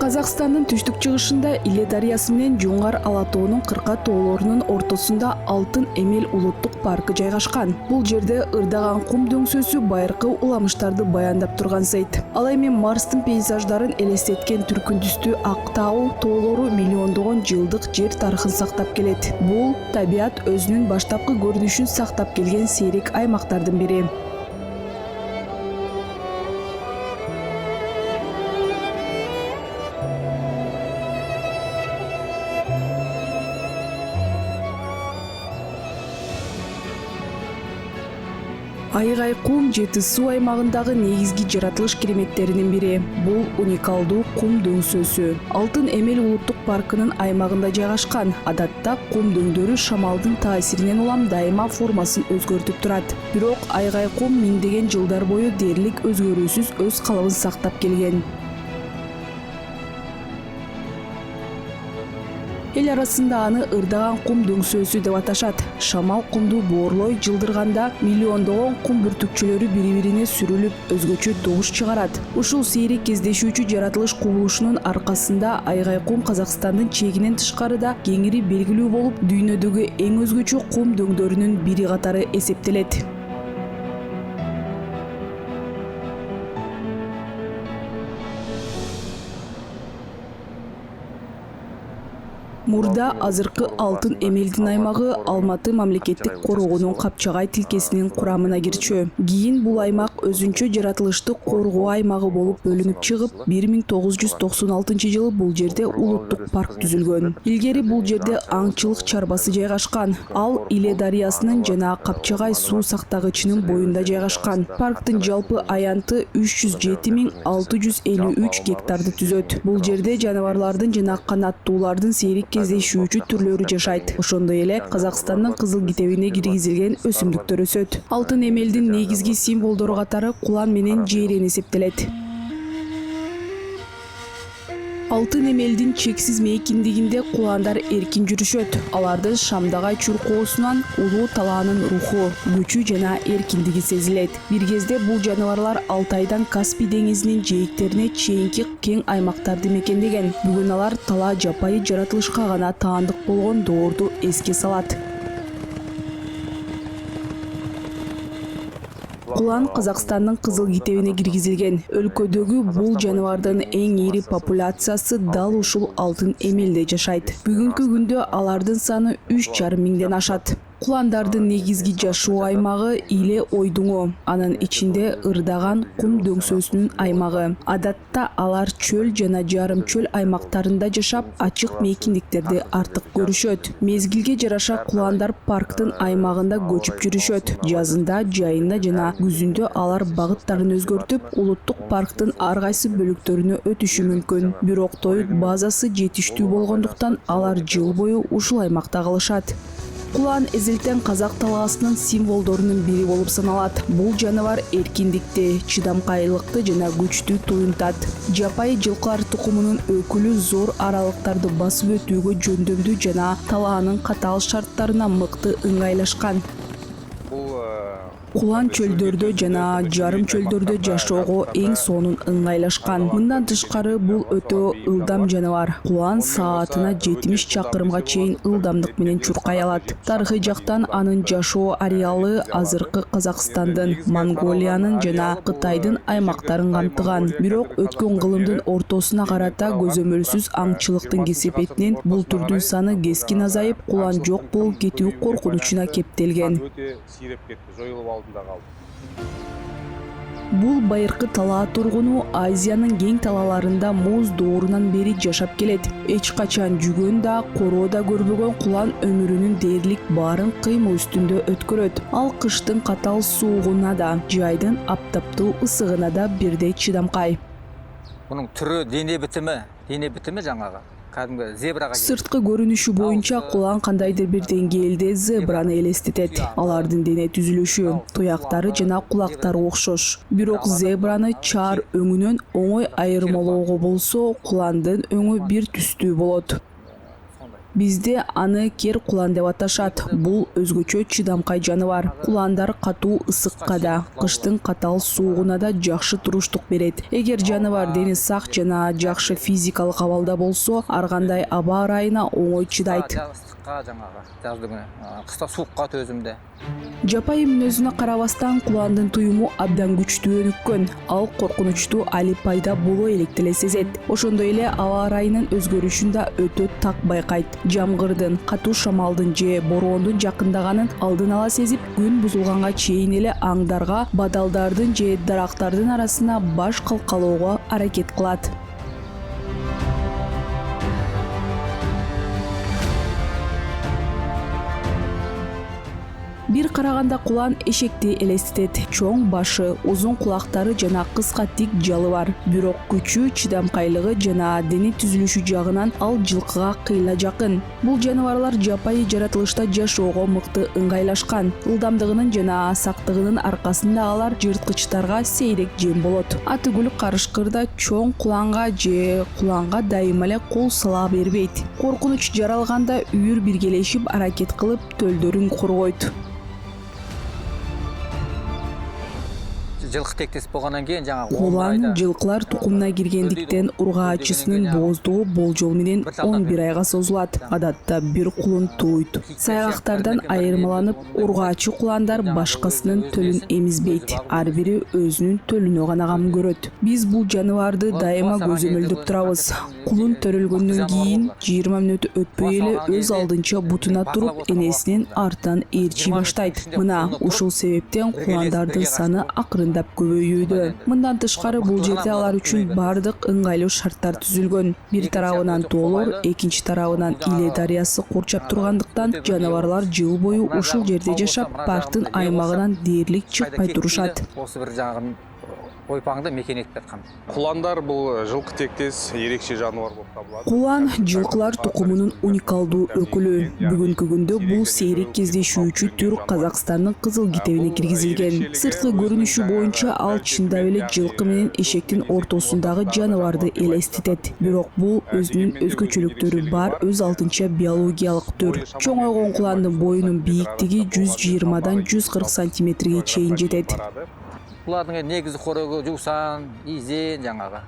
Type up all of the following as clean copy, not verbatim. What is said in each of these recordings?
Казакстандын түштүк-чыгышында Иле дарыясы менен Жуңгар Алатоонун кырка тоолорунун ортосунда Алтын Эмел улуттук паркы жайгашкан. Бул жерде ырдаган кум дөңсөсү байыркы уламыштарды баяндап турган сайт. Ал эми Марстын пейзаждарын элестеткен түркүн түстүү ак тау тоолору миллиондогон жылдык жер тарыхын сактап келет. Бул табият өзүнүн баштапкы көрүнүшүн сактап келген сейрек аймактардын бири. Айгай кум Жети суу аймагындагы негизги жаратылыш кереметтеринин бири. Бул уникалдуу кум дөңсөсү. Алтын Эмел улуттук паркынын аймагында жайгашкан. Адатта кум дөңдөрү шамалдын таасиринен улам дайыма формасын өзгөртүп турат. Бирок айгай кум миңдеген жылдар бою дээрлик өзгөрүүсүз өз калыбын сактап келген. Эл арасында аны ырдаган кум дөңсөсү деп аташат. Шамал кумду боорлой жылдырганда миллиондогон кум бүртүкчөлөрү бири-бирине сүрүлүп өзгөчө добуш чыгарат. Ушул сейрек кездешүүчү жаратылыш кубулушунун аркасында айгай кум Казакстандын чегинен тышкарыда кеңири белгилүү болуп, дүйнөдөгү эң өзгөчө кум дөңдөрүнүн бири катары эсептелет. Мурда азыркы Алтын Эмелдин аймагы Алматы мамлекеттик коргоонун Капчагай тилкесинин курамына кирчү. Кийин бул аймак өзүнчө жаратылышты коргоо аймагы болуп бөлүнүп чыгып, 1996 бул жерде улуттук парк түзүлгөн. Илгери бул жерде аңчылык чарбасы жайгашкан. Ал Иле дарыясынын жана Капчагай суу сактагычынын боюнда жайгашкан. Парктын жалпы аянты 307.653 гектарды түзөт. Бул жерде жаныбарлардын жана канаттуулардын сейрек кездешүүчү түрлөрү жашайт. Ошондой эле Казакстандын кызыл китебине киргизилген өсүмдүктөр өсөт. Алтын Эмелдин негизги символдору катары кулан менен жейрен эсептелет. Алтын Эмелдин чексиз мейкиндигинде куландар эркин жүрүшөт. Алардын Шамдагай чуркоосунан улуу талаанын руху, күчү жана эркиндиги сезилет. Бир кезде бул жаныбарлар Алтайдан Каспий деңизинин жээктерине чейинки кең аймактарды мекендеген. Бүгүн алар талаа жапайы жаратылышка гана таандык болгон доорду эске салат. Кулан Казакстандын кызыл китебине киргизилген. Өлкөдөгү бул жаныбардын эң ири популяциясы дал ушул Алтын Эмелде жашайт. Бүгүнкү күндө алардын саны 3,5 миңден ашат. Куландардын негизги жашоо аймагы Иле ойдуңу, анын ичинде ырдаган кум дөңсөсүнүн аймагы. Адатта алар чөл жана жарым чөл аймактарында жашап, ачык мейкиндиктерди артык көрүшөт. Мезгилге жараша куландар парктын аймагында көчүп жүрүшөт. Жазында, жайында жана күзүндө алар багыттарын өзгөртүп, улуттук парктын ар кайсы бөлүктөрүнө өтүшү мүмкүн. Бирок тоют базасы жетиштүү болгондуктан алар жыл бою ушул аймакта калышат. Кулан эзилтен казак талаасынын символдорунун бири болуп саналат. Бул жаныбар эркиндикти, чыдамкайлыкты жана күчтү туюнтат. Жапайы жылкылар тукумунун өкүлү зор аралыктарды басып өтүүгө жөндөмдүү жана талаанын катаал шарттарына мыкты ыңгайлашкан. Кулан чөлдөрдө жана жарым чөлдөрдө жашоого эң сонун ыңгайлашкан. Мындан тышкары бул өтө ылдам жаныбар. Кулан саатына 70 чакырымга чейин ылдамдык менен чуркай алат. Тарыхый жактан анын жашоо ареалы азыркы Казакстандын, Монголиянын жана Кытайдын аймактарын камтыган. Бирок өткөн кылымдын ортосуна карата көзөмөлсүз аңчылыктын кесепетинен бул түрдүн саны кескин азайып, кулан жок болуп кетүү коркунучуна кептелген. Бул байыркы талаа тургуну Азиянын кең талааларында муз доорунан бери жашап келет. Эч качан жүгөн да, короо да көрбөгөн кулан өмүрүнүн дээрлик баарын кыймыл үстүндө өткөрөт. Ал кыштын катаал суугуна да, жайдын аптаптуу ысыгына да бирдей чыдамкай. Мунун түрү дене битими жаңагы зебрага. Сырткы көрүнүшү боюнча кулан кандайдыр бир деңгээлде зебраны элестетет. Алардын дене түзүлүшү, туяктары жана кулактары окшош. Бирок зебраны чаар өңүнөн оңой айырмалоого болсо, куландын өңү бир түстүү болот. Бизде аны кер кулан деп аташат. Бул өзгөчө чыдамкай жаныбар. Куландар катуу ысыкка да, кыштын катал суугуна да жакшы туруштук берет. Эгер жаныбар дени сак жана жакшы физикалык абалда болсо, ар кандай аба ырайына оңой чыдайт. Ысыкка жаңагы жазды күнү, кышта суукка төзүмдүү. Жапайы мүнөзүнө карабастан куландын туюму абдан күчтүү өнүккөн. Ал коркунучтуу али пайда боло элек деле сезет. Ошондой эле аба ырайынын өзгөрүшүн да өтө так байкайт. Жамгырдын, катуу шамалдын же бороондун жакындаганын алдын ала сезип, күн бузулганга чейин эле аңдарга, бадалдардын же дарактардын арасына баш калкалоого аракет кылат. Бир караганда кулан эшекти элестетет. Чоң башы, узун кулактары жана кыска тик жалы бар. Бирок күчү, чыдамкайлыгы жана дене түзүлүшү жагынан ал жылкыга кыйла жакын. Бул жаныбарлар жапайы жаратылышта жашоого мыкты ыңгайлашкан. Ылдамдыгынын жана сактыгынын аркасында алар жырткычтарга сейрек жем болот. Атүгүл карышкырда чоң куланга же куланга дайыма эле кол сала бербейт. Коркунуч жаралганда үйүр биргелешип аракет кылып төлдөрүн коргойт. Жылкы тектес болгондон кийин жаңагы Кулан жылкылар тукумуна киргендиктен ургаачысынын бооздугу болжол менен 11 айга созулат. Адатта бир кулун тууйт. Сайгактардан айырмаланып, ургаачы куландар башкасынын төлүн эмизбейт. Ар бири өзүнүн төлүнө гана кам көрөт. Биз бул жаныбарды дайыма көзөмөлдөп турабыз. Кулун төрөлгөндөн кийин 20 мүнөт өтпөй эле өз алдынча бутуна туруп, энесинин артынан ээрчий баштайт. Мына ушул себептен куландардын саны акырындап көбөйүүдө. Мындан тышкары бул жерде алар үчүн бардык ыңгайлуу шарттар түзүлгөн. Бир тарабынан тоолор, экинчи тарабынан Иле дарыясы курчап тургандыктан жаныбарлар жыл бою ушул жерде жашап, парктын аймагынан дээрлик чыкпай турушат. Осы бир жаңагы ойпаңды мекен этип жаткан. Куландар бул жылкы тектес эрекче жаныбар болуп табылат. Кулан жылкылар тукумунун уникалдуу өкүлү. Бүгүнкү күндө бул сейрек кездешүүчү түр Казакстандын кызыл китебине киргизилген. Сырткы көрүнүшү боюнча ал чындап эле жылкы менен эшектин ортосундагы жаныбарды элестетет. Бирок бул өзүнүн өзгөчөлүктөрү бар өз алдынча биологиялык түр. Чоңойгон куландын боюнун бийиктиги 120дан 140 сантиметрге чейин жетет. Булардын негизи корогу жусан, изен жаңагы.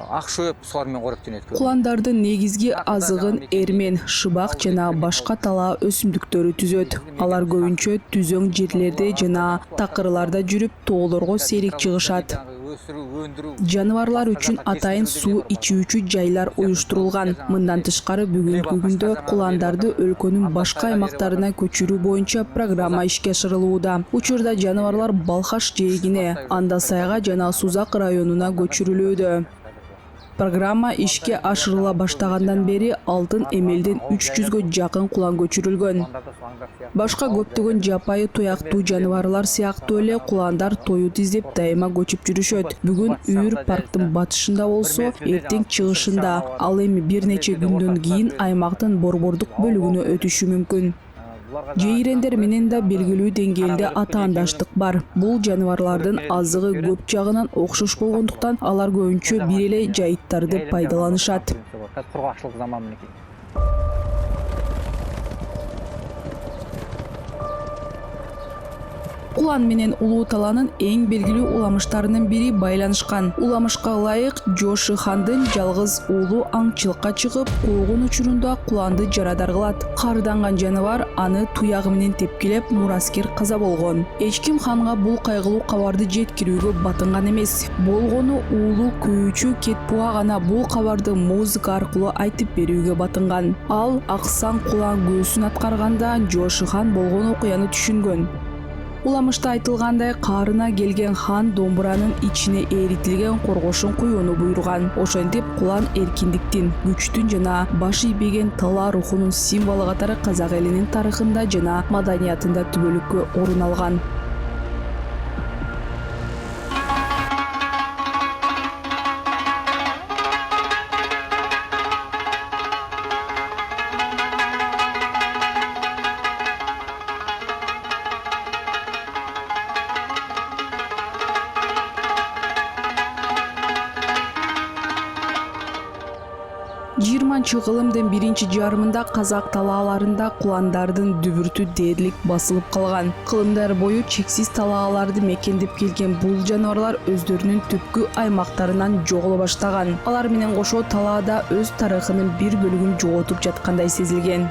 Ак шөп солар менен коректенет. Куландардын негизги азыгын эрмен, шыбак жана башка талаа өсүмдүктөрү түзөт. Алар көбүнчө түзөң жерлерде жана такырларда жүрүп, тоолорго сейрек чыгышат. Жаныбарлар үчүн атайын суу ичүүчү жайлар уюштурулган. Мындан тышкары бүгүнкү күндө куландарды өлкөнүн башка аймактарына көчүрүү боюнча программа ишке ашырылууда. Учурда жаныбарлар Балхаш жээгине, Андасайга жана Сузак районуна көчүрүлүүдө. Программа ишке ашырыла баштагандан бери Алтын Эмелден 300гө жакын кулан көчүрүлгөн. Башка көптөгөн жапайы туяктуу жаныбарлар сыяктуу эле куландар тоют издеп дайыма көчүп жүрүшөт. Бүгүн үйүр парктын батышында болсо, эртең чыгышында, ал эми бир нече күндөн кийин аймактын борбордук бөлүгүнө өтүшү мүмкүн. Жейрендер менен да белгилүү деңгээлде атаандаштык бар. Бул жаныбарлардын азыгы көп жагынан окшош болгондуктан алар көбүнчө бир эле жайыттарды пайдаланышат. Кургакчылык заман менен. Кулан менен Улуу Талаанын эң белгилүү уламыштарынын бири байланышкан. Уламышка ылайык Жоши хандын жалгыз уулу аңчылыкка чыгып, куугун учурунда куланды жарадар кылат. Карданган жаныбар аны туягы менен тепкилеп, мураскер каза болгон. Эч ким ханга бул кайгылуу кабарды жеткирүүгө батынган эмес. Болгону уулу күйүүчү Кетпуа гана бул кабарды музыка аркылуу айтып берүүгө батынган. Ал аксаң кулан көөсүн аткарганда Жоши хан болгон окуяны түшүнгөн. Уламышта айтылгандай, каарына келген хан домбуранын ичине эритилген коргошун куюуну буйруган. Ошентип кулан эркиндиктин, күчтүн жана баш ийбеген талаа рухунун символу катары казак элинин тарыхында жана маданиятында түбөлүккө орун алган. 20 кылымдын биринчи жарымында казак талааларында куландардын дүбүртү дээрлик басылып калган. Кылымдар бою чексиз талааларды мекендеп келген бул жаныбарлар өздөрүнүн түпкү аймактарынан жоголо баштаган. Алар менен кошо талаада өз тарыхынын бир бөлүгүн жоготуп жаткандай сезилген.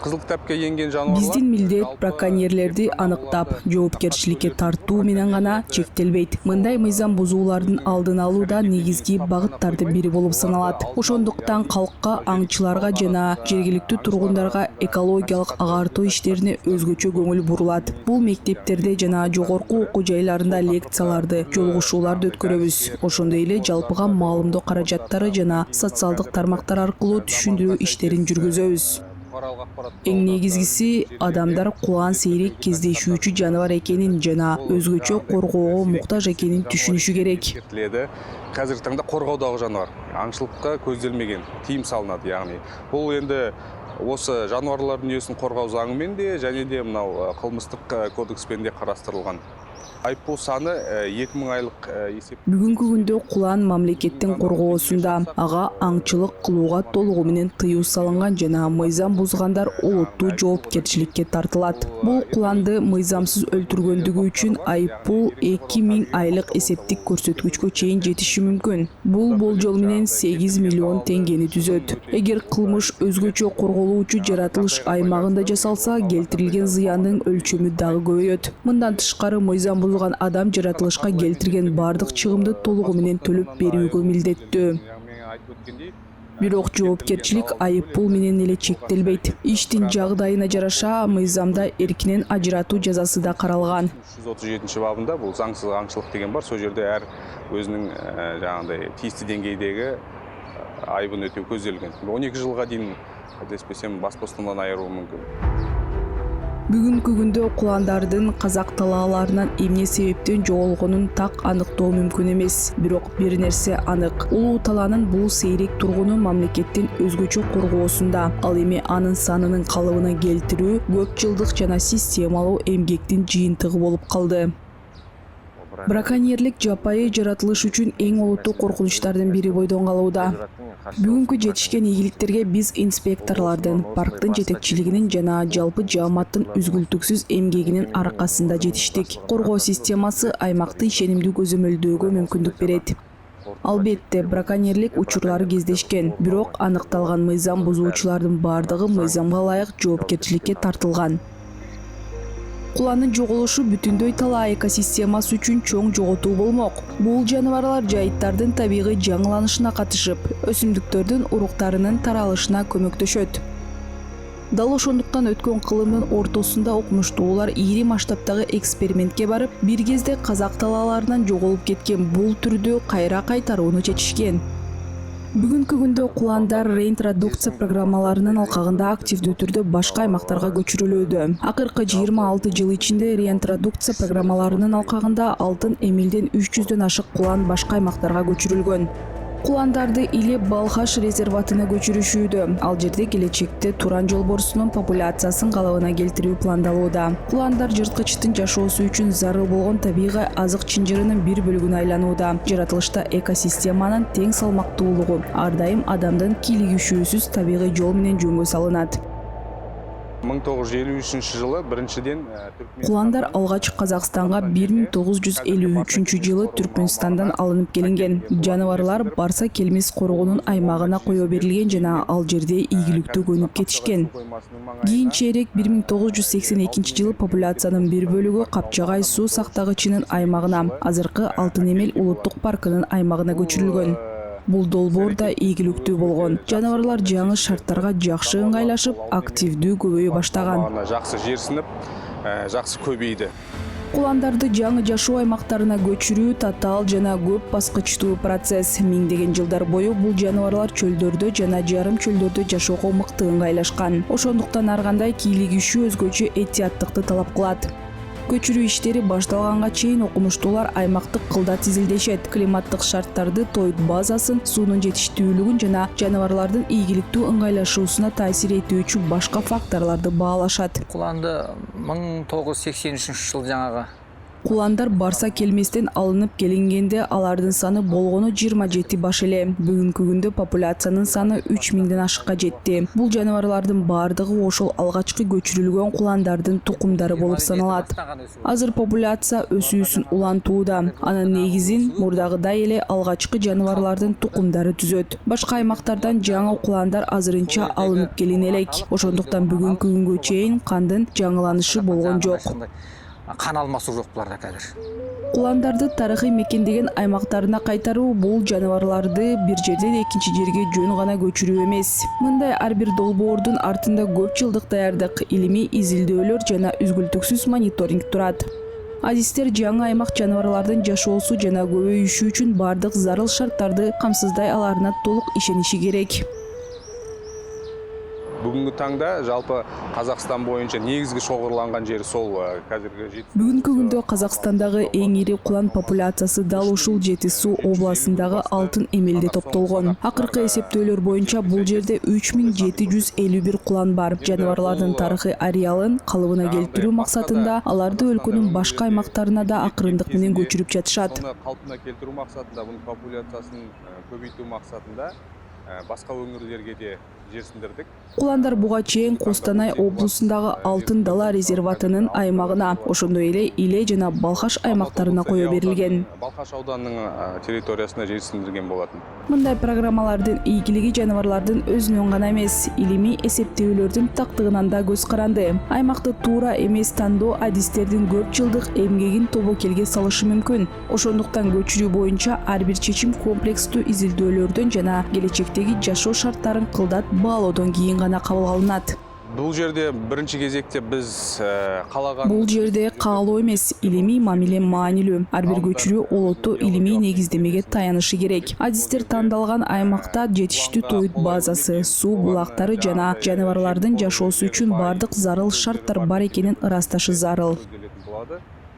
Кызыл китапка енген жануарлар Биздин милдет браконьерлерди аныктап, жоопкерчиликке тартуу менен гана чектелбейт. Мындай мыйзам бузуулардын алдын алуу да негизги багыттардын бири болуп саналат. Ошондуктан калкка, аңчыларга жана жергиликтүү тургундарга экологиялык агартуу иштерине өзгөчө көңүл бурулат. Бул мектептерде жана жогорку окуу жайларында лекцияларды, жолугушууларды өткөрөбүз. Ошондой эле жалпыга маалымдоо каражаттары жана социалдык тармактар аркылуу түшүндүрүү иштерин жүргүзөбүз. Эң негизгиси адамдар кулан сейрек кездешүүчү жаныбар экенин жана өзгөчө коргоого муктаж экенин түшүнүшү керек. Қазіргі таңда қорғаудағы жануар, аңшылыққа көзделмеген тыйым салынады, яғни бұл енді осы жануарлар дүниесін қорғау заңымен де және де мынау қылмыстық кодекспен де қарастырылған. Айыппұл саны 2000 айлық есеп. Бүгүнкү күндө кулан мамлекеттин коргоосунда, ага аңчылык кылууга толугу менен тыюу салынган жана мыйзам бузгандар олуттуу жоопкерчиликке тартылат. Бул куланды мыйзамсыз өлтүргөндүгү үчүн айыппул 2000 айлык эсептик көрсөткүчкө чейин жетиши мүмкүн. Бул болжол менен 8 миллион теңгени түзөт. Эгер кылмыш өзгөчө корголуучу жаратылыш аймагында жасалса, келтирилген зыяндын өлчөмү дагы көбөйөт. Мындан тышкары мыйзам бузган адам жаратылышка келтирген бардык чыгымды толугу менен төлөп берүүгө милдеттүү. Бирок жоопкерчилик айыппул менен эле чектелбейт. Иштин жагдайына жараша мыйзамда эркинен ажыратуу жазасы да каралган. 337 бабында бул заңсыз аңчылык деген бар. Сол жерде әр өзүнүн жаңагындай тийиштүү деңгейдеги айыбын өтөө көзделген. 12 жылга дейин кадеспесем бас бостандыгынан айыруу мүмкүн. Бүгүнкү күндө куландардын казак талааларынан эмне себептен жоголгонун так аныктоо мүмкүн эмес. Бирок бир нерсе анык. Улуу талаанын бул сейрек тургуну мамлекеттин өзгөчө коргоосунда. Ал эми анын санынын калыбына келтирүү көп жылдык жана системалуу эмгектин жыйынтыгы болуп калды. Браконьерлик жапайы жаратылыш үчүн эң олуттуу коркунучтардын бири бойдон калууда. Бүгүнкү жетишкен ийгиликтерге биз инспекторлордун, парктын жетекчилигинин жана жалпы жааматтын үзгүлтүксүз эмгегинин аркасында жетиштик. Коргоо системасы аймакты ишенимдүү көзөмөлдөөгө мүмкүндүк берет. Албетте, браконьерлик учурлары кездешкен, бирок аныкталган мыйзам бузуучулардын бардыгы мыйзамга ылайык жоопкерчиликке тартылган. Куланын жоголушу бүтүндөй талаа экосистемасы үчүн чоң жоготуу болмок. Бул жаныбарлар жайыттардын табигый жаңыланышына катышып, өсүмдүктөрдүн уруктарынын таралышына көмөктөшөт. Дал ошондуктан өткөн кылымдын ортосунда окумуштуулар ири масштабтагы экспериментке барып, бир кезде казак талааларынан жоголуп кеткен бул түрдү кайра кайтарууну чечишкен. Бүгүнкү күндө куландар реинтродукция программаларынын алкагында активдүү түрдө башка аймактарга көчүрүлүүдө. Акыркы 26 жыл ичинде реинтродукция программаларынын алкагында Алтын Эмелден 300дөн ашык кулан башка аймактарга көчүрүлгөн. Куландарды Иле-Балхаш резерватына көчүрүшүүдө. Ал жерде келечекте Туран жолборсунун популяциясын калыбына келтирүү пландалууда. Куландар жырткычтын жашоосу үчүн зарыл болгон табигый азык чынжырынын бир бөлүгүнө айланууда. Жаратылышта экосистеманын тең салмактуулугу ар дайым адамдын кийлигишүүсүз табигый жол менен жөнгө салынат. 1953 жылы биринчиден Куландар алгач Казакстанга 1953 жылы Түркмөнстандан алынып келинген. Жаныбарлар Барса Келмес коргоонун аймагына кое берилген жана ал жерде ийгиликтүү көнүп кетишкен. Кийинчерээк 1982 жылы популяциянын бир бөлүгү Капчагай суу сактагычынын аймагына, азыркы Алтын Эмел улуттук паркынын аймагына көчүрүлгөн. Бул долбоор да ийгиликтүү болгон. Жаныбарлар жаңы шарттарга жакшы ыңгайлашып, активдүү көбөйө баштаган. Жакшы жерсинип, жакшы көбөйдү. Куландарды жаңы жашоо аймактарына көчүрүү татаал жана көп баскычтуу процесс. Миңдеген жылдар бою бул жаныбарлар чөлдөрдө жана жарым чөлдөрдө жашоого мыкты ыңгайлашкан. Ошондуктан ар кандай кийлигишүү өзгөчө этияттыкты талап кылат. Көчүрүү иштери башталганга чейин окумуштуулар аймактык кылда тизилдешет. Климаттык шарттарды, тоют базасын, суунун жетиштүүлүгүн жана жаныбарлардын ийгиликтүү ыңгайлашуусуна таасир этүүчү башка факторлорду баалашат. Куланды 1983 жыл жаңағы Куландар барса келместен алынып келингенде алардын саны болгону 27 баш эле. Бүгүнкү күндө популяциянын саны 3000ден ашыкка жетти. Бул жаныбарлардын баардыгы ошол алгачкы көчүрүлгөн куландардын тукумдары болуп саналат. Азыр популяция өсүүсүн улантууда. Анын негизин мурдагыдай эле алгачкы жаныбарлардын тукумдары түзөт. Башка аймактардан жаңы куландар азырынча алынып келине элек. Ошондуктан бүгүнкү күнгө чейин кандын жаңыланышы болгон жок. Кан алмасуу жок буларда азыр. Куландарды тарыхый мекендеген аймактарына кайтаруу бул жаныбарларды бир жерден экинчи жерге жөн гана көчүрүү эмес. Мындай ар бир долбоордун артында көп жылдык даярдык, илимий изилдөөлөр жана үзгүлтүксүз мониторинг турат. Адистер жаңы аймак жаныбарлардын жашоосу жана көбөйүшү үчүн бардык зарыл шарттарды камсыздай аларына толук ишениши керек. Бүгүнкү таңда жалпы Казакстан боюнча негизги шоғырланган жери сол қазіргі Бүгүнкү күндө Казакстандагы эң ири кулан популяциясы дал ушул Жети Суу областындагы Алтын Эмелде топтолгон. Акыркы эсептөөлөр боюнча бул жерде 3751 кулан бар. Жаныбарлардын тарыхый ареалын калыбына келтирүү максатында аларды өлкөнүн башка аймактарына да акырындык менен көчүрүп жатышат. Калпына келтирүү максатында, бунун популяциясын көбөйтүү максатында башка өңүрлөргө де жерсиндирдик. Куландар буга чейин Костанай облусундагы Алтын дала резерватынын аймагына, ошондой эле Иле жана Балхаш аймактарына кое берилген. Балхаш ауданынын территориясына жерсиндирген болатын. Мындай программалардын ийгилиги жаныбарлардын өзүнөн гана эмес, илимий эсептөөлөрдүн тактыгынан да көз каранды. Аймакты туура эмес тандоо адистердин көп жылдык эмгегин тобокелге салышы мүмкүн. Ошондуктан көчүрүү боюнча ар бир чечим комплекстүү изилдөөлөрдөн жана келечектеги жашоо шарттарын кылдат баалоодон кийин гана кабыл алынат. Бул жерде биринчи кезекте биз каалаган Бул жерде каалоо эмес, илимий мамиле маанилүү. Ар бир көчүрүү олоттуу илимий негиздемеге таянышы керек. Адистер тандалган аймакта жетиштүү тоют базасы, суу булактары жана жаныбарлардын жашоосу үчүн бардык зарыл шарттар бар экенин ырасташы зарыл.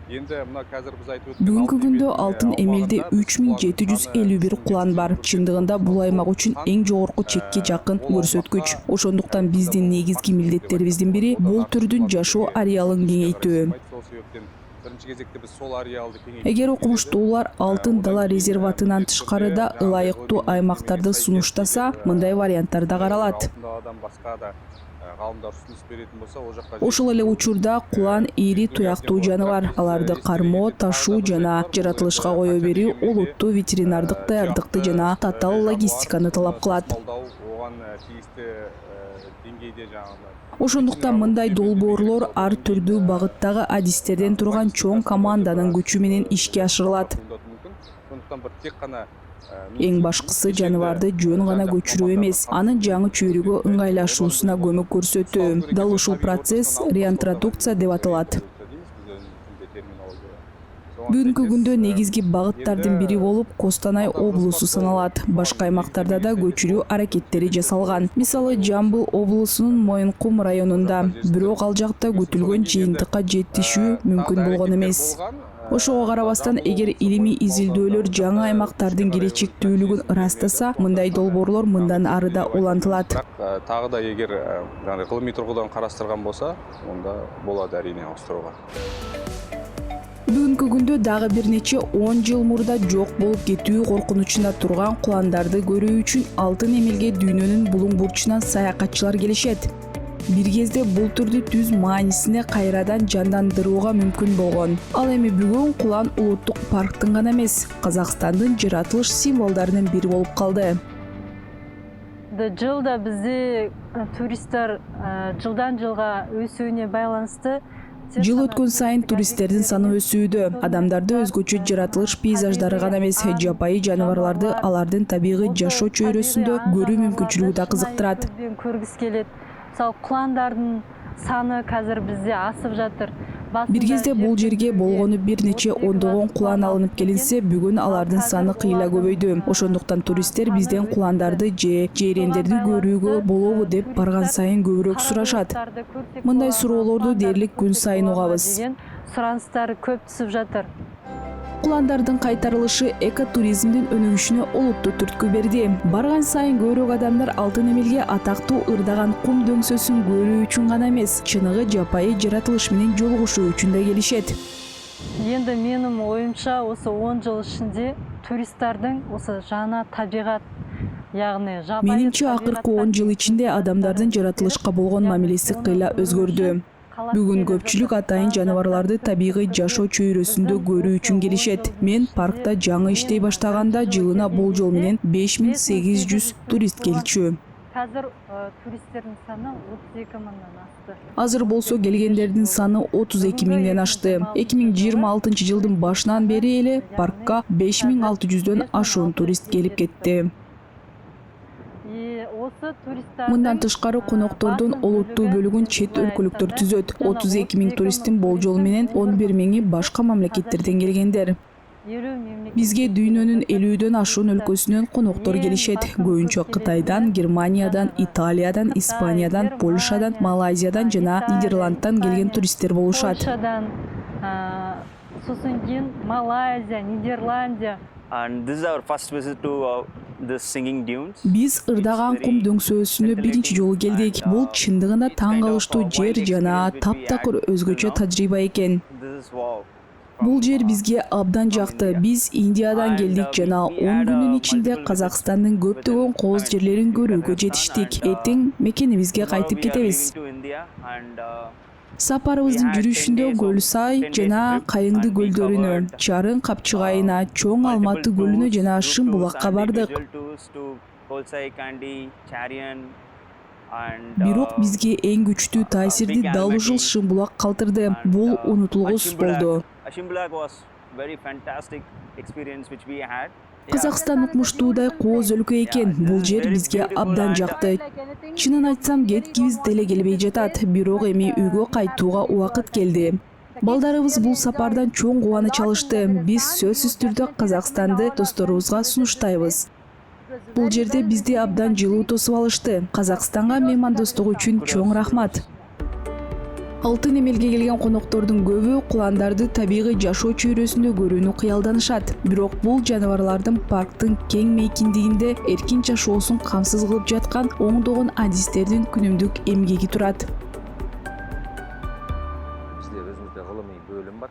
Бүгүнкү күндө Алтын Эмелде 3751 кулан бар. Чындыгында бул аймак үчүн эң жогорку чекке жакын көрсөткүч. Ошондуктан биздин негизги милдеттерибиздин бири бул түрдүн жашоо ареалын кеңейтүү. Эгер окумуштуулар Алтын дала резерватынан тышкарыда ылайыктуу аймактарды сунуштаса, мындай варианттар да каралат. Ошол эле учурда кулан ири туяктуу жаныбар. Аларды кармоо, ташуу жана жаратылышка кое берүү олуттуу ветеринардык даярдыкты жана татаал логистиканы талап кылат. Ошондуктан мындай долбоорлор ар түрдүү багыттагы адистерден турган чоң команданын күчү менен ишке ашырылат. Эң башкысы жаныбарды жөн гана көчүрүү эмес, анын жаңы чөйрөгө ыңгайлашуусуна көмөк көрсөтүү. Дал ушул процесс реинтродукция деп аталат. Бүгүнкү күндө негизги багыттардын бири болуп Костанай облусу саналат. Башка аймактарда да көчүрүү аракеттери жасалган. Мисалы Жамбыл облусунун Моюнкум районунда. Бирок ал жакта күтүлгөн жыйынтыкка жетишүү мүмкүн болгон эмес. Ошого карабастан, эгер илимий изилдөөлөр жаңы аймактардын келечектүүлүгүн ырастаса, мындай долбоорлор мындан ары да улантылат. Тагы да эгер кылымий тургудан карастырган болсо, онда болот арине остурууга. Бүгүнкү күндө дагы бир нече 10 жыл мурда жок болуп кетүү коркунучунда турган куландарды көрүү үчүн Алтын Эмелге дүйнөнүн булуң бурчунан саякатчылар келишет. Бир кезде бул түрдү түз маанисине кайрадан жандандырууга мүмкүн болгон. Ал эми бүгүн кулан улуттук парктын гана эмес, Казакстандын жаратылыш символдорунун бири болуп калды. Жылда бизде туристтер жылдан жылга өсүүнө байланыштуу. Жыл өткөн сайын туристтердин саны өсүүдө. Адамдарды өзгөчө жаратылыш пейзаждары гана эмес, жапайы жаныбарларды алардын табигый жашоо чөйрөсүндө көрүү мүмкүнчүлүгү да кызыктырат. Көргүс келет. Мисалы куландардын саны азыр бизде асып жатыр. Бир кезде бул жерге болгону бир нече ондогон кулан алынып келинсе, бүгүн алардын саны кыйла көбөйдү. Ошондуктан туристтер бизден куландарды же жейрендерди көрүүгө болобу деп барган сайын көбүрөөк сурашат. Мындай суроолорду дээрлик күн сайын угабыз. Сураныстар көп түсүп жатыр. Куландардын кайтарылышы экотуризмдин өнүгүшүнө олуттуу түрткү берди. Барган сайын көбүрөөк адамдар Алтын Эмелге атактуу ырдаган кум дөңсөсүн көрүү үчүн гана эмес, чыныгы жапайы жаратылыш менен жолугушуу үчүн да келишет. Енді менің ойымша осы 10 жыл ішінде туристердің осы жаңа табиғат, яғни жабайы Менимче акыркы 10 жыл ичинде адамдардын жаратылышка болгон мамилеси кыйла өзгөрдү. Бүгүн көпчүлүк атайын жаныбарларды табигый жашоо чөйрөсүндө көрүү үчүн келишет. Мен паркта жаңы иштей баштаганда жылына болжол менен 5800 турист келчү. Қазір туристердің саны 32 мыңнан асты. Азыр болсо келгендердин саны 32 миңден ашты. 2026 жылдын башынан бери эле паркка 5600дөн ашуун турист келип кетти. Мындан тышкары коноктордун олуттуу бөлүгүн чет өлкөлүктөр түзөт. 32 миң туристтин болжол менен 11 миңи башка мамлекеттерден келгендер. Бизге дүйнөнүн 50дөн ашуун өлкөсүнөн коноктор келишет. Көбүнчө Кытайдан, Германиядан, Италиядан, Испаниядан, Польшадан, Малайзиядан жана Нидерландтан келген туристтер болушат. Польшадан, сосын кийин Малайзия, Нидерландия. And this is our first visit to the singing dunes. Биз ырдаган кум дөңсөөсүнө биринчи жолу келдик. Бул чындыгында таң калыштуу жер жана таптакыр өзгөчө тажрыйба экен. This is wow. Бул жер бизге абдан жакты. Биз Индиядан келдик жана 10 күнүн ичинде Казакстандын көптөгөн кооз жерлерин көрүүгө жетиштик. Эртең мекенибизге кайтып кетебиз. Сапарыбыздын жүрүшүндө Көл Сай жана Кайыңды көлдөрүнө, Чарын Капчыгайына, Чоң Алматы көлүнө жана Шымбулакка бардык. Бирок бизге эң күчтүү таасирди дал ушул Шымбулак калтырды. Бул унутулгус болду. Казакстан укмуштуудай кооз өлкө экен. Бул жер бизге абдан жакты. Чынын айтсам, кеткибиз деле келбей жатат. Бирок эми үйгө кайтууга убакыт келди. Балдарыбыз бул сапардан чоң кубаныч алышты. Биз сөзсүз түрдө Казакстанды досторубузга сунуштайбыз. Бул жерде бизди абдан жылуу тосуп алышты. Казакстанга меймандостук үчүн чоң рахмат. Алтын Эмелге келген коноктордун көбү куландарды табигый жашоо чөйрөсүндө көрүүнү кыялданышат. Бирок бул жаныбарлардын парктын кең мейкиндигинде эркин жашоосун камсыз кылып жаткан оңдогон адистердин күнүмдүк эмгеги турат. Бизде өзүбүздө гылымый бөлүм бар.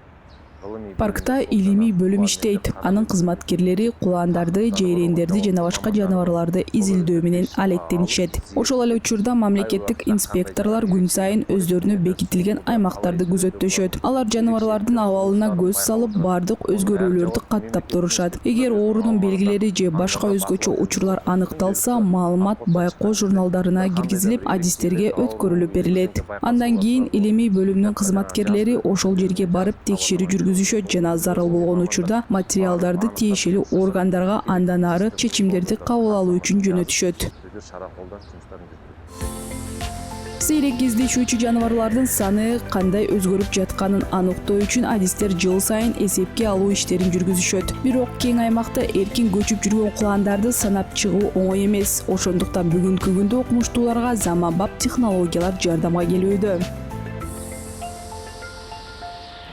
Паркта илимий бөлүм иштейт. Анын кызматкерлери куландарды, жейрендерди жана башка жаныбарларды изилдөө менен алектенишет. Ошол эле учурда мамлекеттик инспекторлор күн сайын өздөрүнө бекитилген аймактарды күзөттөшөт. Алар жаныбарлардын абалына көз салып, бардык өзгөрүүлөрдү каттап турушат. Эгер оорунун белгилери же башка өзгөчө учурлар аныкталса, маалымат байкоо журналдарына киргизилип, адистерге өткөрүлүп берилет. Андан кийин илимий бөлүмдүн кызматкерлери ошол жерге барып текшерүү жүргүзүшөт жана зарыл болгон учурда материалдарды тиешелүү органдарга андан ары чечимдерди кабыл алуу үчүн жөнөтүшөт. Сейрек кездешүүчү жаныбарлардын саны кандай өзгөрүп жатканын аныктоо үчүн адистер жыл сайын эсепке алуу иштерин жүргүзүшөт. Бирок кең аймакта эркин көчүп жүргөн куландарды санап чыгуу оңой эмес. Ошондуктан бүгүнкү күндө окумуштууларга заманбап технологиялар жардамга келүүдө.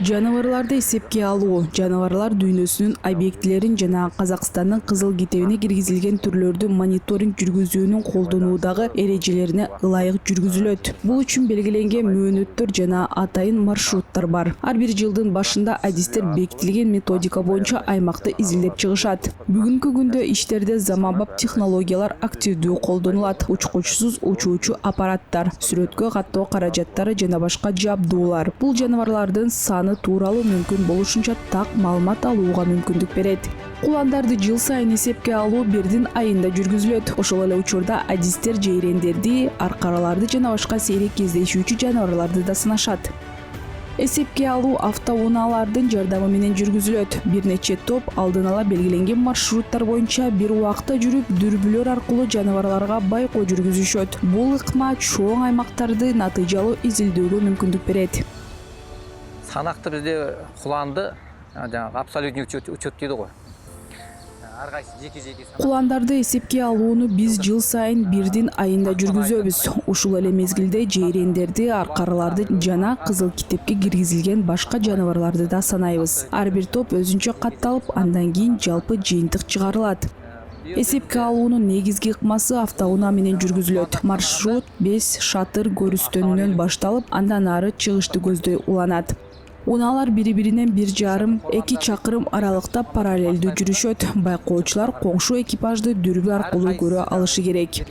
Жаныбарларды эсепке алуу, жаныбарлар дүйнөсүнүн объектилерин жана Казакстандын кызыл китебине киргизилген түрлөрдү мониторинг жүргүзүүнүн колдонуудагы эрежелерине ылайык жүргүзүлөт. Бул үчүн белгиленген мөөнөттөр жана атайын маршруттар бар. Ар бир жылдын башында адистер бекитилген методика боюнча аймакты изилдеп чыгышат. Бүгүнкү күндө иштерде заманбап технологиялар активдүү колдонулат. Учкучсуз учуучу аппараттар, сүрөткө каттоо каражаттары жана башка жабдуулар. Бул жаныбарлардын саны тууралуу мүмкүн болушунча так маалымат алууга мүмкүндүк берет. Куландарды жыл сайын эсепке алуу бирдин айында жүргүзүлөт. Ошол эле учурда адистер жейрендерди, аркараларды жана башка сейрек кездешүүчү жаныбарларды да сынашат. Эсепке алуу автоунаалардын жардамы менен жүргүзүлөт. Бир нече топ алдын ала белгиленген маршруттар боюнча бир убакта жүрүп, дүрбүлөр аркылуу жаныбарларга байкоо жүргүзүшөт. Бул ыкма чоң аймактарды натыйжалуу изилдөөгө мүмкүндүк берет. Санакты бизде куланды, жаңағы абсолютный учет дейді ғой. Куландарды эсепке алууну биз жыл сайын бирдин айында жүргүзөбүз. Ушул эле мезгилде жейрендерди, аркараларды жана кызыл китепке киргизилген башка жаныбарларды да санайбыз. Ар бир топ өзүнчө катталып, андан кийин жалпы жыйынтык чыгарылат. Эсепке алуунун негизги ыкмасы автоунаа менен жүргүзүлөт. Маршрут 5 шатыр көрүстөнүнөн башталып, андан ары чыгышты көздөй уланат. Унаалар бири-биринен 1,5-2 чакырым аралыкта параллелдүү жүрүшөт. Байкоочулар коңшу экипажды дүрбү аркылуу көрө алышы керек.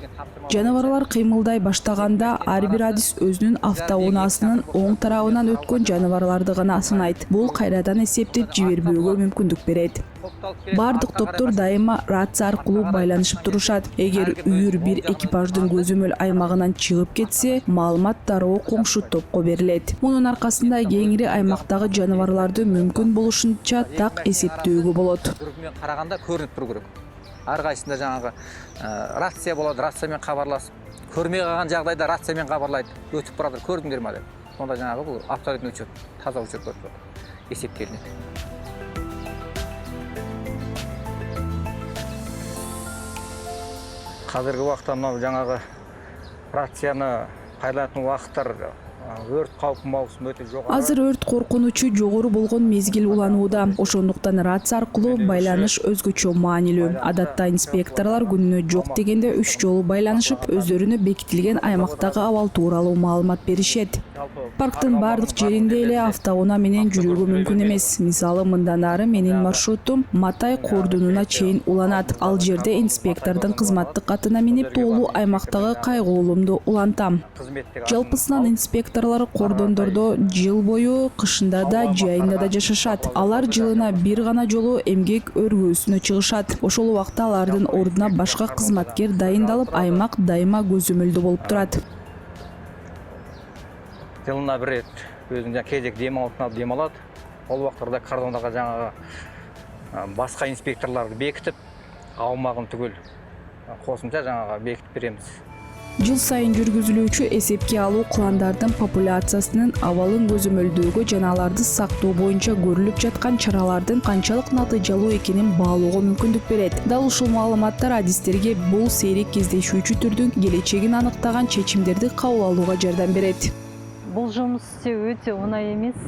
Жаныбарлар кыймылдай баштаганда ар бир адис өзүнүн автоунаасынын оң тарабынан өткөн жаныбарларды гана сынайт. Бул кайрадан эсептеп жибербөөгө мүмкүндүк берет. Бардык топтор дайыма рация аркылуу байланышып турушат. Эгер үйүр бир экипаждын көзөмөл аймагынан чыгып кетсе, маалымат дароо коңшу топко берилет. Мунун аркасында кеңири аймактагы жаныбарларды мүмкүн болушунча так эсептөөгө болот. Көрүнүп караганда көрүнүп туру керек. Ар кайсында жаңагы рация болот, рациямен кабарласып, көрмөй калган жагдайда рациямен кабарлайт. Өтүп баратыр, көрдүңөрмү деп. Сонда жаңагы бул абсолютный учет, таза учет болуп эсептелинет. Қазіргі уақытта мынау жаңағы рацияны пайдаланатын уақыттар өрт қаупі маусымы өте жоғары. Азыр өрт коркунучу жогору болгон мезгил уланууда. Ошондуктан рация аркылуу байланыш өзгөчө маанилүү. Адатта инспекторлор күнүнө жок дегенде 3 жолу байланышып, өздөрүнө бекитилген аймактагы абал тууралуу маалымат беришет. Парктын бардык жеринде эле автоунаа менен жүрүүгө мүмкүн эмес. Мисалы, мындан ары менин маршрутум Матай кордунуна чейин уланат. Ал жерде инспектордун кызматтык катына минип тоолуу аймактагы кайгуулумду улантам. Жалпысынан инспекторлор кордондордо жыл бою кышында да жайында да жашашат. Алар жылына бир гана жолу эмгек өргөөсүнө чыгышат. Ошол убакта алардын ордуна башка кызматкер дайындалып, аймак дайыма көзөмөлдө болуп турат. Жылына бір рет өзінің кезек демалады. Ол уақыттарда кордондарға жаңағы басқа инспекторларды бекітіп, аумағын түгел қосымша жаңағы бекітіп береміз. Жыл сайын жүргүзүлүүчү эсепке алуу кыландардын популяциясынын абалын көзөмөлдөөгө жана аларды сактоо боюнча көрүлүп жаткан чаралардын канчалык натыйжалуу экенин баалоого мүмкүндүк берет. Дал ушул маалыматтар адистерге бул сейрек кездешүүчү түрдүн келечегин аныктаган чечимдерди кабыл алууга жардам берет. Бұл жұмыс істеу өте оңай емес.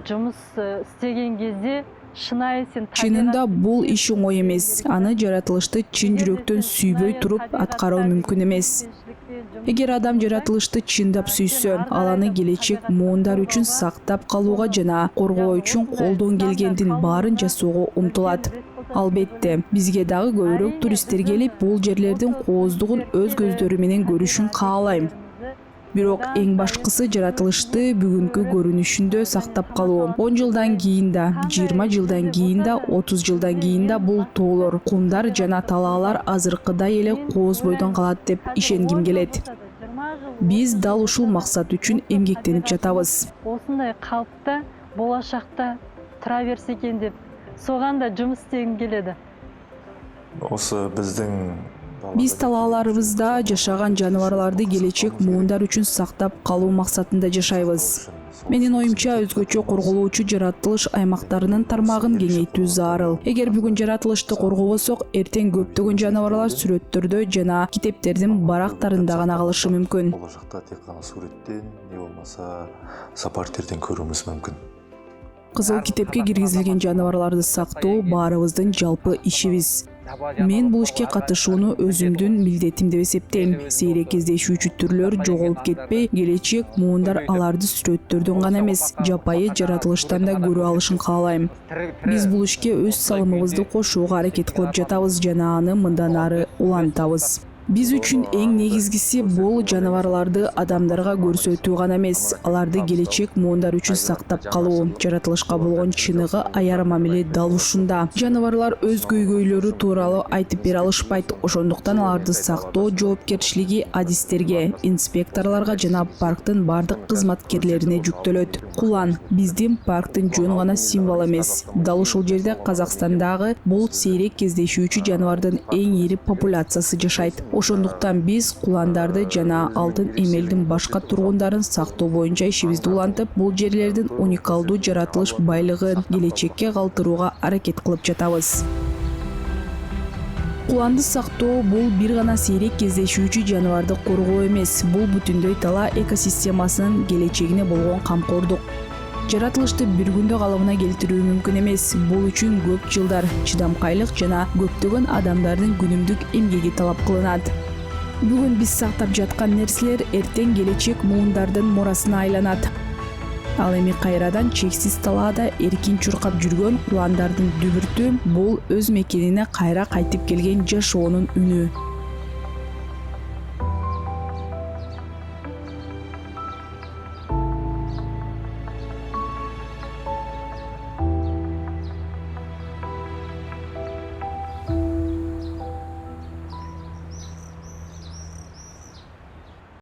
Жұмыс істеген кезде шынайы сен Чынында бул иш оңой эмес. Аны жаратылышты чын жүрөктөн сүйбөй туруп аткаруу мүмкүн эмес. Эгер адам жаратылышты чындап сүйсө, ал аны келечек муундар үчүн сактап калууга жана коргоо үчүн колдон келгендин баарын жасоого умтулат. Албетте, бизге дагы көбүрөөк туристтер келип, бул жерлердин кооздугун өз көздөрү менен көрүшүн каалайм. Бирок эң башкысы жаратылышты бүгүнкү көрүнүшүндө сактап калуу. 10 жылдан кийин да, 20 жылдан кийин да, 30 жылдан кийин да бул тоолор, кумдар жана талаалар азыркыдай эле кооз бойдон калат деп ишенгим келет. Биз дал ушул максат үчүн эмгектенип жатабыз. Осындай калпта болашакта тура берсе экен деп, соган да жумуш істегим келеді. Осы биздин Биз талааларыбызда жашаган жаныбарларды келечек муундар үчүн сактап калуу максатында жашайбыз. Менин оюмча өзгөчө корголуучу жаратылыш аймактарынын тармагын кеңейтүү зарыл. Эгер бүгүн жаратылышты коргобосок, эртең көптөгөн жаныбарлар сүрөттөрдө жана китептердин барактарында гана калышы мүмкүн. Болашакта тек гана сүрөттөн, же болмаса сапартерден көрүүбүз мүмкүн. Кызыл китепке киргизилген жаныбарларды сактоо баарыбыздын жалпы ишибиз. Мен бул ишке катышууну өзүмдүн милдетим деп эсептейм. Сейрек кездешүүчү түрлөр жоголуп кетпей, келечек муундар аларды сүрөттөрдөн гана эмес, жапайы жаратылыштан да көрө алышын каалайм. Биз бул ишке өз салымыбызды кошууга аракет кылып жатабыз жана аны мындан ары улантабыз. Биз үчүн эң негизгиси бул жаныбарларды адамдарга көрсөтүү гана эмес, аларды келечек муундар үчүн сактап калуу. Жаратылышка болгон чыныгы аяр мамиле дал ушунда. Жаныбарлар өз көйгөйлөрү тууралуу айтып бере алышпайт, ошондуктан аларды сактоо жоопкерчилиги адистерге, инспекторлорго жана парктын бардык кызматкерлерине жүктөлөт. Кулан биздин парктын жөн гана символ эмес. Дал ушул жерде Казакстандагы бул сейрек кездешүүчү жаныбардын эң ири популяциясы жашайт. Ошондуктан биз куландарды жана алтын эмелдин башка тургундарын сактоо боюнча ишибизди улантып, бул жерлердин уникалдуу жаратылыш байлыгын келечекке калтырууга аракет кылып жатабыз. Куланды сактоо бул бир гана сейрек кездешүүчү жаныбарды коргоо эмес, бул бүтүндөй тала экосистемасынын келечегине болгон камкордук. Жаратылышты бир күндө калыбына келтирүү мүмкүн эмес. Бул үчүн көп жылдар, чыдамкайлык жана көптөгөн адамдардын күнүмдүк эмгеги талап кылынат. Бүгүн биз сактап жаткан нерселер эртең келечек муундардын мурасына айланат. Ал эми кайрадан чексиз талаада эркин чуркап жүргөн уландардын дүбүртү бул өз мекенине кайра кайтып келген жашоонун үнү.